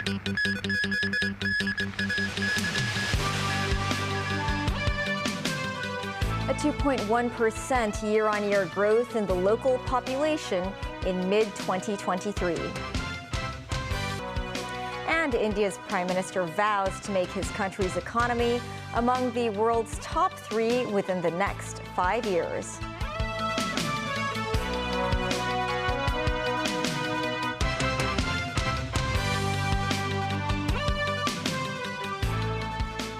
A 2.1% year-on-year growth in the local population in mid-2023. And India's Prime Minister vows to make his country's economy among the world's top 3 within the next 5 years.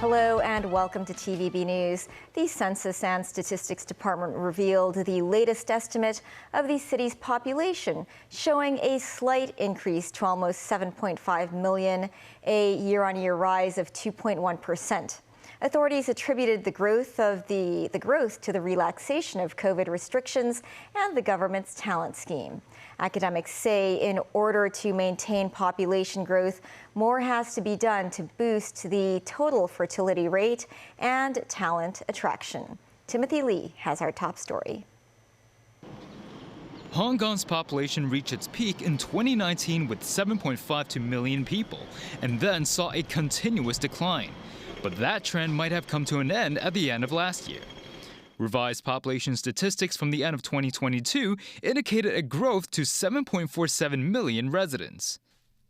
Hello and welcome to TVB News. The Census and Statistics Department revealed the latest estimate of the city's population, showing a slight increase to almost 7.5 million, a year-on-year rise of 2.1%. Authorities attributed the growth to the relaxation of COVID restrictions and the government's talent scheme. Academics say in order to maintain population growth, more has to be done to boost the total fertility rate and talent attraction. Timothy Lee has our top story. Hong Kong's population reached its peak in 2019 with 7.52 million people, and then saw a continuous decline. But that trend might have come to an end at the end of last year. Revised population statistics from the end of 2022 indicated a growth to 7.47 million residents.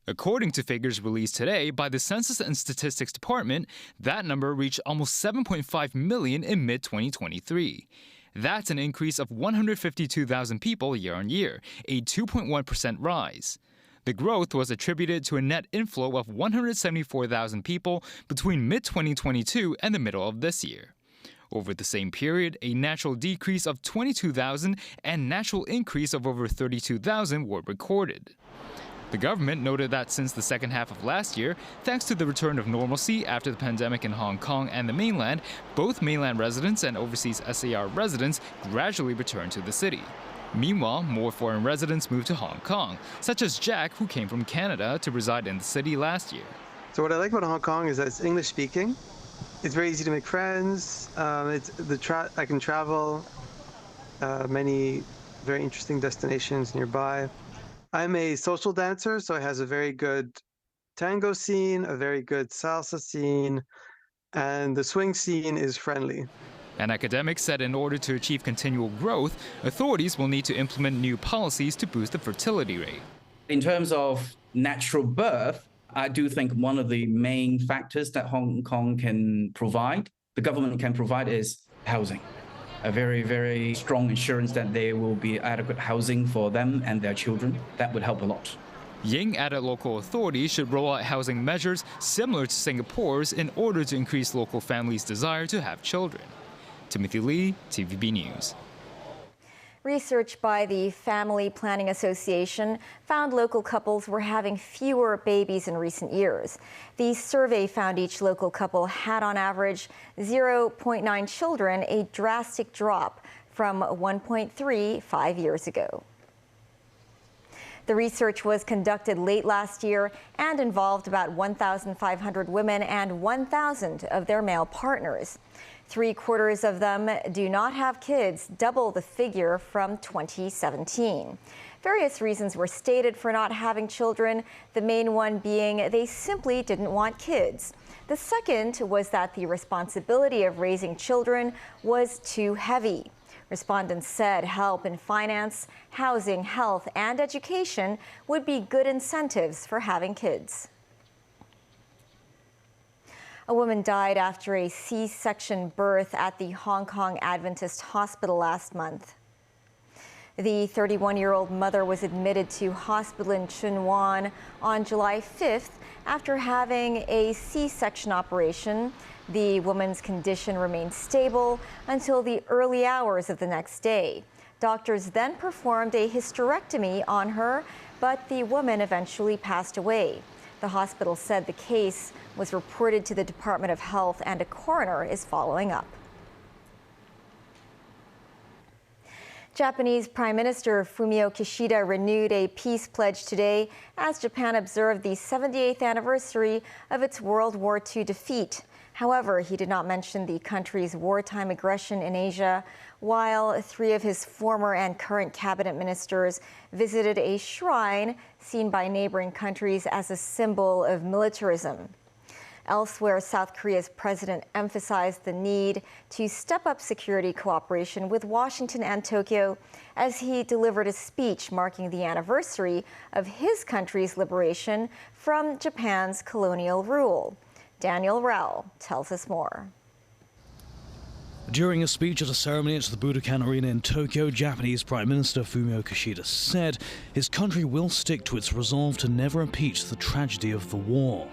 According to figures released today by the Census and Statistics Department, that number reached almost 7.5 million in mid-2023. That's an increase of 152,000 people year-on-year, a 2.1% rise. The growth was attributed to a net inflow of 174,000 people between mid-2022 and the middle of this year. Over the same period, a natural decrease of 22,000 and natural increase of over 32,000 were recorded. The government noted that since the second half of last year, thanks to the return of normalcy after the pandemic in Hong Kong and the mainland, both mainland residents and overseas SAR residents gradually returned to the city. Meanwhile, more foreign residents moved to Hong Kong, such as Jack, who came from Canada to reside in the city last year. So what I like about Hong Kong is that it's English speaking. It's very easy to make friends. I can travel many very interesting destinations nearby. I'm a social dancer, so it has a very good tango scene, a very good salsa scene, and the swing scene is friendly. An academic said in order to achieve continual growth, authorities will need to implement new policies to boost the fertility rate. In terms of natural birth, I do think one of the main factors that Hong Kong can provide, the government can provide, is housing. A very, very strong assurance that there will be adequate housing for them and their children. That would help a lot. Ying added local authorities should roll out housing measures similar to Singapore's in order to increase local families' desire to have children. Timothy Lee, TVB News. Research by the Family Planning Association found local couples were having fewer babies in recent years. The survey found each local couple had on average 0.9 children, a drastic drop from 1.3 5 years ago. The research was conducted late last year and involved about 1,500 women and 1,000 of their male partners. 3/4 of them do not have kids, double the figure from 2017. Various reasons were stated for not having children, the main one being they simply didn't want kids. The second was that the responsibility of raising children was too heavy. Respondents said help in finance, housing, health, and education would be good incentives for having kids. A woman died after a C-section birth at the Hong Kong Adventist Hospital last month. The 31-year-old mother was admitted to hospital in Tsuen Wan on July 5th after having a C-section operation. The woman's condition remained stable until the early hours of the next day. Doctors then performed a hysterectomy on her, but the woman eventually passed away. The hospital said the case was reported to the Department of Health and a coroner is following up. Japanese Prime Minister Fumio Kishida renewed a peace pledge today as Japan observed the 78th anniversary of its World War II defeat. However, he did not mention the country's wartime aggression in Asia, while 3 of his former and current cabinet ministers visited a shrine seen by neighboring countries as a symbol of militarism. Elsewhere, South Korea's president emphasized the need to step up security cooperation with Washington and Tokyo as he delivered a speech marking the anniversary of his country's liberation from Japan's colonial rule. Daniel Rao tells us more. During a speech at a ceremony at the Budokan Arena in Tokyo, Japanese Prime Minister Fumio Kishida said his country will stick to its resolve to never repeat the tragedy of the war.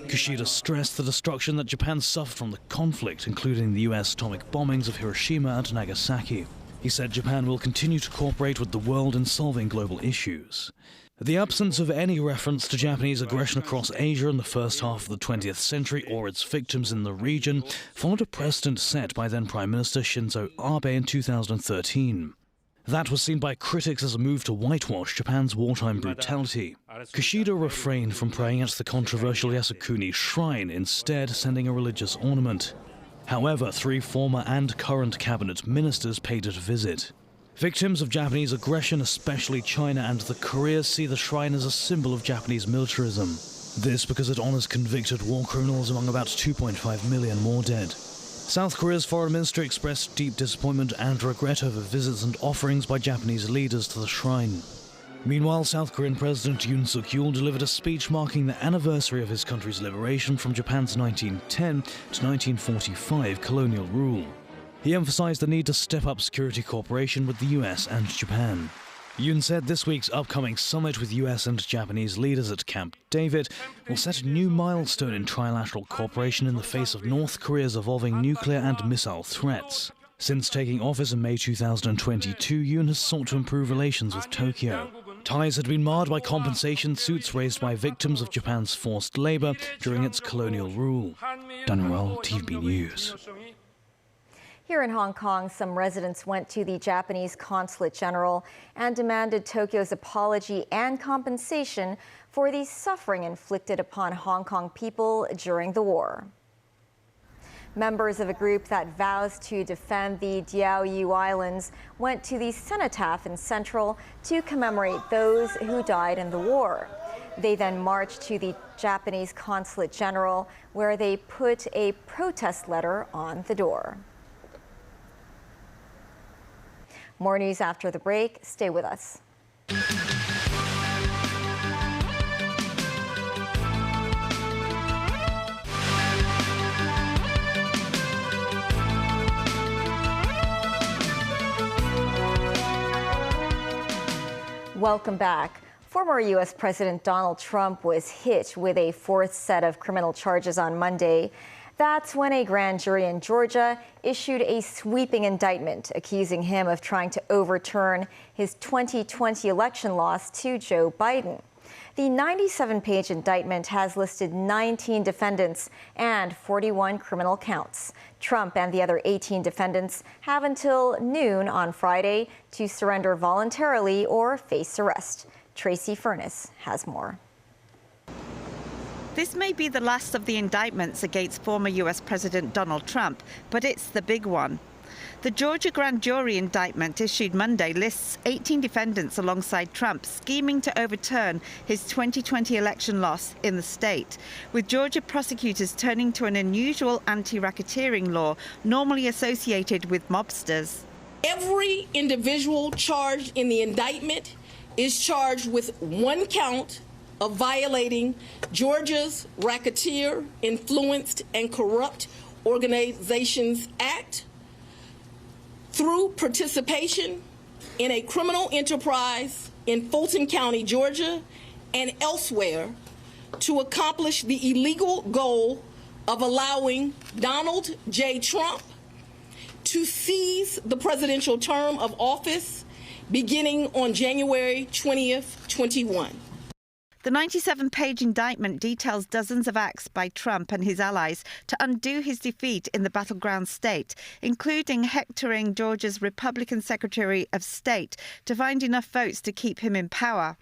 Kishida stressed the destruction that Japan suffered from the conflict, including the US atomic bombings of Hiroshima and Nagasaki. He said Japan will continue to cooperate with the world in solving global issues. The absence of any reference to Japanese aggression across Asia in the first half of the 20th century or its victims in the region followed a precedent set by then Prime Minister Shinzo Abe in 2013. That was seen by critics as a move to whitewash Japan's wartime brutality. Kishida refrained from praying at the controversial Yasukuni shrine, instead sending a religious ornament. However, 3 former and current cabinet ministers paid it a visit. Victims of Japanese aggression, especially China and the Koreas, see the shrine as a symbol of Japanese militarism. This because it honors convicted war criminals among about 2.5 million more dead. South Korea's foreign ministry expressed deep disappointment and regret over visits and offerings by Japanese leaders to the shrine. Meanwhile, South Korean President Yoon Suk-yeol delivered a speech marking the anniversary of his country's liberation from Japan's 1910 to 1945 colonial rule. He emphasized the need to step up security cooperation with the US and Japan. Yoon said this week's upcoming summit with US and Japanese leaders at Camp David will set a new milestone in trilateral cooperation in the face of North Korea's evolving nuclear and missile threats. Since taking office in May 2022, Yoon has sought to improve relations with Tokyo. Ties had been marred by compensation suits raised by victims of Japan's forced labor during its colonial rule. Daniel, TV News. Here in Hong Kong, some residents went to the Japanese Consulate General and demanded Tokyo's apology and compensation for the suffering inflicted upon Hong Kong people during the war. Members of a group that vows to defend the Diaoyu Islands went to the cenotaph in Central to commemorate those who died in the war. They then marched to the Japanese Consulate General, where they put a protest letter on the door. More news after the break. Stay with us. Welcome back. Former U.S. President Donald Trump was hit with a 4th set of criminal charges on Monday. That's when a grand jury in Georgia issued a sweeping indictment accusing him of trying to overturn his 2020 election loss to Joe Biden. The 97-page indictment has listed 19 defendants and 41 criminal counts. Trump and the other 18 defendants have until noon on Friday to surrender voluntarily or face arrest. Tracy Furness has more. This may be the last of the indictments against former U.S. President Donald Trump, but it's the big one. The Georgia grand jury indictment issued Monday lists 18 defendants alongside Trump scheming to overturn his 2020 election loss in the state, with Georgia prosecutors turning to an unusual anti-racketeering law normally associated with mobsters. Every individual charged in the indictment is charged with 1 count of violating Georgia's Racketeer, Influenced, and Corrupt Organizations Act through participation in a criminal enterprise in Fulton County, Georgia, and elsewhere to accomplish the illegal goal of allowing Donald J. Trump to seize the presidential term of office beginning on January 20th, 21. The 97-page indictment details dozens of acts by Trump and his allies to undo his defeat in the battleground state, including hectoring Georgia's Republican Secretary of State to find enough votes to keep him in power.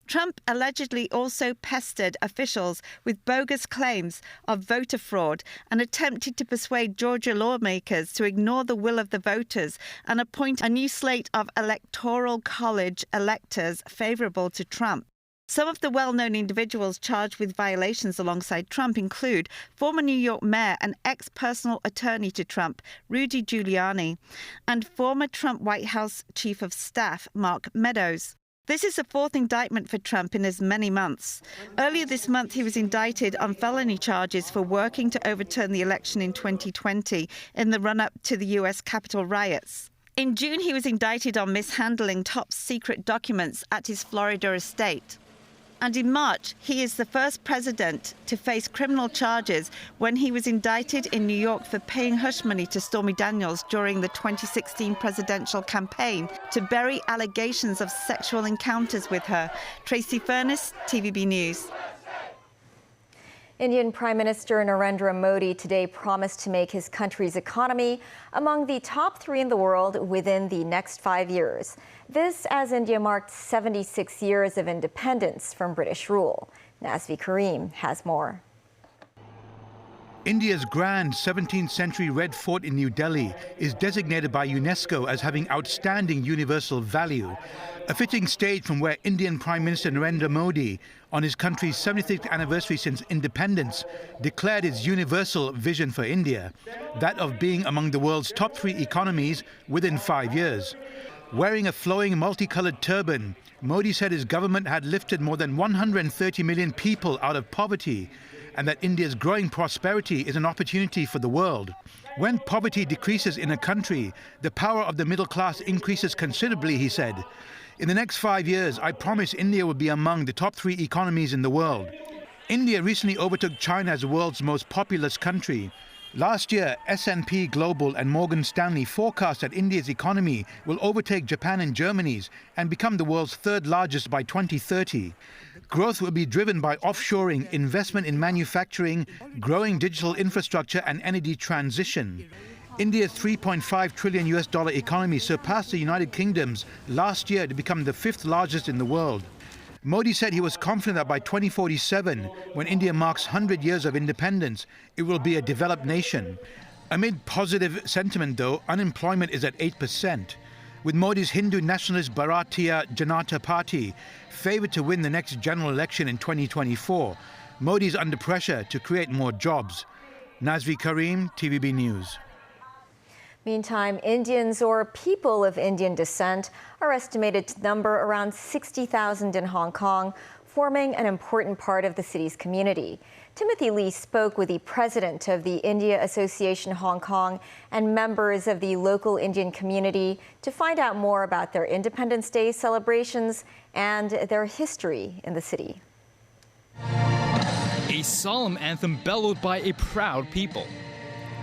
Trump allegedly also pestered officials with bogus claims of voter fraud and attempted to persuade Georgia lawmakers to ignore the will of the voters and appoint a new slate of electoral college electors favorable to Trump. Some of the well-known individuals charged with violations alongside Trump include former New York mayor and ex-personal attorney to Trump, Rudy Giuliani, and former Trump White House chief of staff, Mark Meadows. This is the fourth indictment for Trump in as many months. Earlier this month, he was indicted on felony charges for working to overturn the election in 2020 in the run-up to the U.S. Capitol riots. In June, he was indicted on mishandling top-secret documents at his Florida estate. And in March, he is the first president to face criminal charges when he was indicted in New York for paying hush money to Stormy Daniels during the 2016 presidential campaign to bury allegations of sexual encounters with her. Tracy Furness, TVB News. Indian Prime Minister Narendra Modi today promised to make his country's economy among the top 3 in the world within the next 5 years. This as India marked 76 years of independence from British rule. Nazvi Karim has more. India's grand 17th century Red Fort in New Delhi is designated by UNESCO as having outstanding universal value, a fitting stage from where Indian Prime Minister Narendra Modi, on his country's 76th anniversary since independence, declared his universal vision for India, that of being among the world's top 3 economies within 5 years. Wearing a flowing multicolored turban, Modi said his government had lifted more than 130 million people out of poverty, and that India's growing prosperity is an opportunity for the world. When poverty decreases in a country, the power of the middle class increases considerably, he said. In the next 5 years, I promise India will be among the top 3 economies in the world. India recently overtook China as the world's most populous country. Last year, S&P Global and Morgan Stanley forecast that India's economy will overtake Japan and Germany's and become the world's 3rd largest by 2030. Growth will be driven by offshoring, investment in manufacturing, growing digital infrastructure and energy transition. India's $3.5 trillion economy surpassed the United Kingdom's last year to become the 5th largest in the world. Modi said he was confident that by 2047, when India marks 100 years of independence, it will be a developed nation. Amid positive sentiment, though, unemployment is at 8%. With Modi's Hindu nationalist Bharatiya Janata Party favoured to win the next general election in 2024, Modi is under pressure to create more jobs. Nazvi Karim, TVB News. Meantime, Indians or people of Indian descent are estimated to number around 60,000 in Hong Kong, forming an important part of the city's community. Timothy Lee spoke with the president of the India Association Hong Kong and members of the local Indian community to find out more about their Independence Day celebrations and their history in the city. A solemn anthem bellowed by a proud people.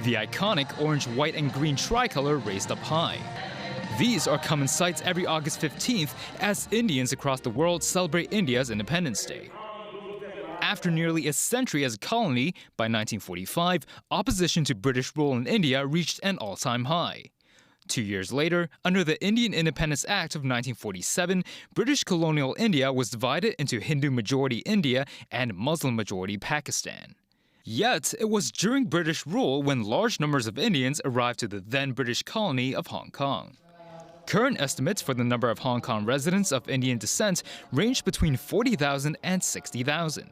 The iconic orange, white, and green tricolor raised up high. These are common sights every August 15th as Indians across the world celebrate India's Independence Day. After nearly a century as a colony, by 1945, opposition to British rule in India reached an all-time high. 2 years later, under the Indian Independence Act of 1947, British colonial India was divided into Hindu-majority India and Muslim-majority Pakistan. Yet, it was during British rule when large numbers of Indians arrived to the then British colony of Hong Kong. Current estimates for the number of Hong Kong residents of Indian descent range between 40,000 and 60,000.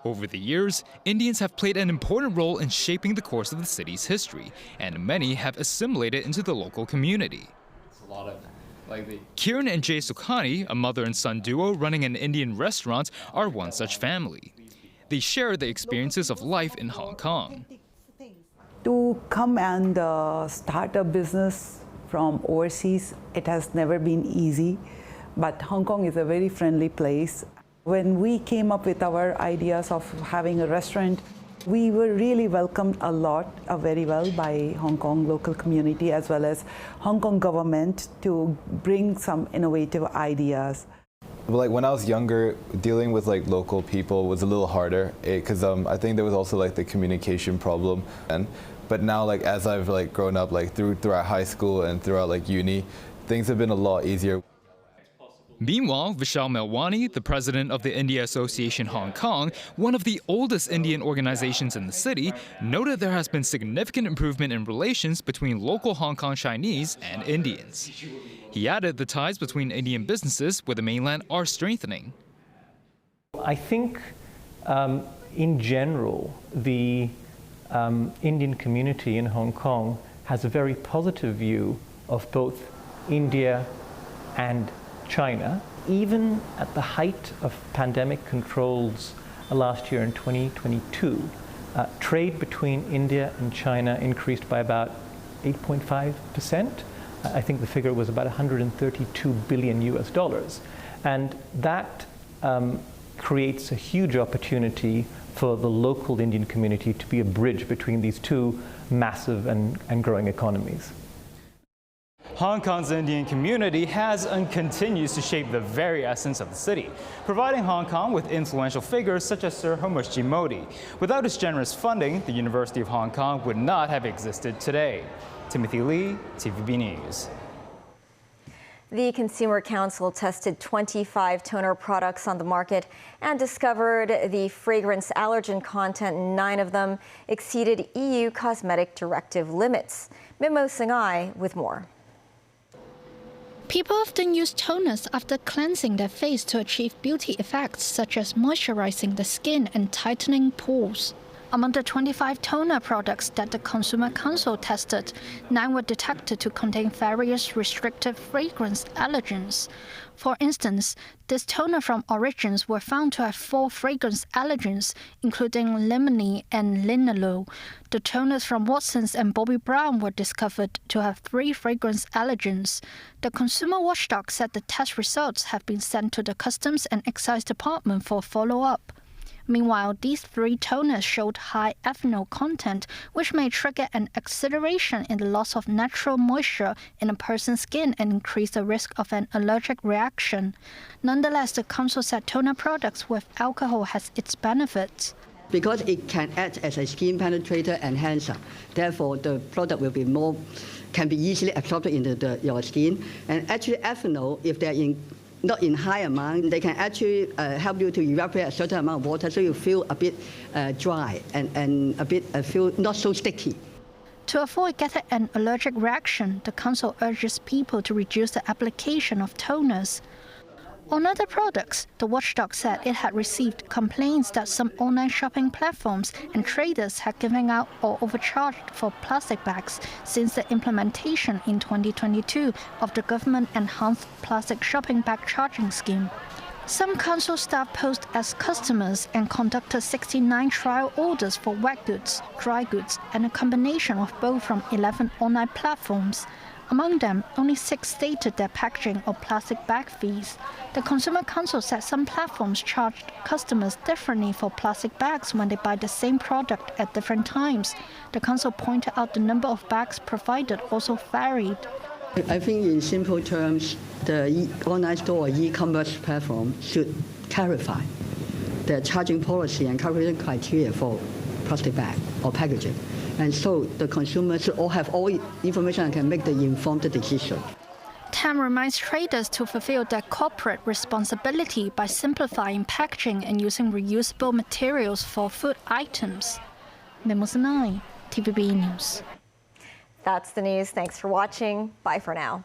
Over the years, Indians have played an important role in shaping the course of the city's history, and many have assimilated into the local community. Kiran and Jay Sukhani, a mother and son duo running an Indian restaurant, are one such family. They share the experiences of life in Hong Kong. To come and start a business from overseas, it has never been easy, but Hong Kong is a very friendly place. When we came up with our ideas of having a restaurant, we were really welcomed a lot, very well by Hong Kong local community as well as Hong Kong government to bring some innovative ideas. Like when I was younger, dealing with like local people was a little harder because I think there was also like the communication problem. But now, like as I've like grown up, like throughout high school and throughout like uni, things have been a lot easier. Meanwhile, Vishal Melwani, the president of the India Association Hong Kong, one of the oldest Indian organizations in the city, noted there has been significant improvement in relations between local Hong Kong Chinese and Indians. He added the ties between Indian businesses with the mainland are strengthening. I think, in general, the Indian community in Hong Kong has a very positive view of both India and China. Even at the height of pandemic controls last year in 2022, trade between India and China increased by about 8.5%. I think the figure was about $132 billion. And that creates a huge opportunity for the local Indian community to be a bridge between these two massive and growing economies. Hong Kong's Indian community has and continues to shape the very essence of the city, providing Hong Kong with influential figures such as Sir Homushji Modi. Without its generous funding, the University of Hong Kong would not have existed today. Timothy Lee, TVB News. The Consumer Council tested 25 toner products on the market and discovered the fragrance allergen content in 9 of them exceeded EU cosmetic directive limits. Mimo Singhai with more. People often use toners after cleansing their face to achieve beauty effects such as moisturizing the skin and tightening pores. Among the 25 toner products that the Consumer Council tested, 9 were detected to contain various restricted fragrance allergens. For instance, this toner from Origins were found to have 4 fragrance allergens, including lemony and linalool. The toners from Watsons and Bobbi Brown were discovered to have 3 fragrance allergens. The Consumer Watchdog said the test results have been sent to the Customs and Excise Department for follow-up. Meanwhile, these 3 toners showed high ethanol content, which may trigger an acceleration in the loss of natural moisture in a person's skin and increase the risk of an allergic reaction. Nonetheless, the council said toner products with alcohol has its benefits. Because it can act as a skin penetrator enhancer, therefore the product will be can be easily absorbed into your skin. And actually, ethanol, if they're not in high amount, they can actually help you to evaporate a certain amount of water, so you feel a bit dry and a bit feel not so sticky. To avoid getting an allergic reaction, the council urges people to reduce the application of toners. On other products, the watchdog said it had received complaints that some online shopping platforms and traders had given out or overcharged for plastic bags since the implementation in 2022 of the government-enhanced plastic shopping bag charging scheme. Some council staff posed as customers and conducted 69 trial orders for wet goods, dry goods, and a combination of both from 11 online platforms. Among them, only 6 stated their packaging or plastic bag fees. The Consumer Council said some platforms charged customers differently for plastic bags when they buy the same product at different times. The council pointed out the number of bags provided also varied. I think in simple terms, the online store or e-commerce platform should clarify their charging policy and calculation criteria for plastic bag or packaging. And so the consumers should all have all information and can make the informed decision. Tam reminds traders to fulfill their corporate responsibility by simplifying packaging and using reusable materials for food items. Mimo Singhai, TVB News. That's the news. Thanks for watching. Bye for now.